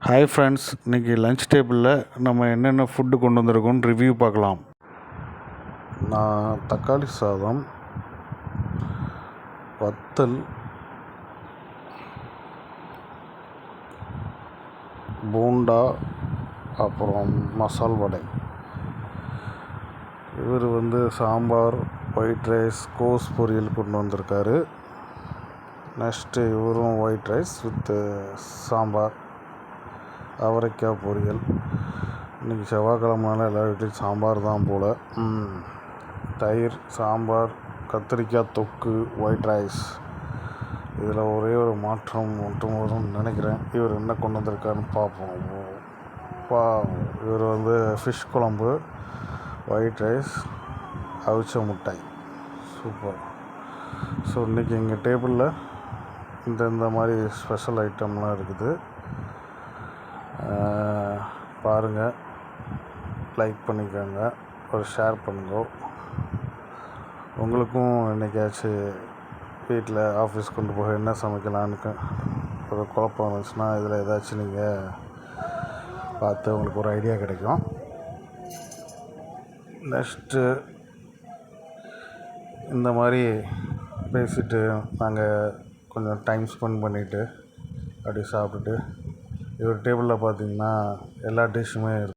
Hi friends, இன்றைக்கி lunch டேபிளில் நம்ம என்னென்ன ஃபுட்டு கொண்டு வந்திருக்கோன்னு ரிவ்யூ பார்க்கலாம். நான் தக்காளி சாதம், வத்தல், போண்டா, அப்புறம் மசால் வடை. இவர் சாம்பார், ஒயிட் ரைஸ், கோஸ் பொரியல் கொண்டு வந்திருக்காரு. நெக்ஸ்ட்டு இவரும் ஒயிட் ரைஸ் வித்து சாம்பார், அவரைக்காய் பொரியல். இன்றைக்கி செவ்வாய்க்கிழமைனால எல்லா வீட்லேயும் சாம்பார் தான் போல். தயிர், சாம்பார், கத்திரிக்காய் தொக்கு, ஒயிட் ரைஸ். இதில் ஒரே ஒரு மாற்றம் மட்டும் வரும்னு நினைக்கிறேன். இவர் என்ன கொண்டு வந்திருக்காருன்னு பார்ப்போம். இவர் ஃபிஷ் குழம்பு, ஒயிட் ரைஸ், அவிச்ச முட்டை. சூப்பர். ஸோ இன்றைக்கி எங்கள் டேபிளில் இந்த மாதிரி ஸ்பெஷல் ஐட்டம்லாம் இருக்குது. பாருங்கள், லைக் பண்ணிக்கோங்க, ஒரு ஷேர் பண்ணுங்க. உங்களுக்கும் என்றைக்காச்சும் வீட்டில் ஆஃபீஸ் கொண்டு போக என்ன சமைக்கலான்னு ஒரு குழப்பம் இருந்துச்சுன்னா இதில் ஏதாச்சும் நீங்கள் பார்த்து உங்களுக்கு ஒரு ஐடியா கிடைக்கும். நெக்ஸ்ட்டு இந்த மாதிரி பேசிட்டு நாங்கள் கொஞ்சம் டைம் ஸ்பெண்ட் பண்ணிவிட்டு அப்படி சாப்பிட்டுட்டு இவர் டேபிளில் பார்த்திங்கன்னா எல்லா டிஷ்ஷுமே இருக்குது.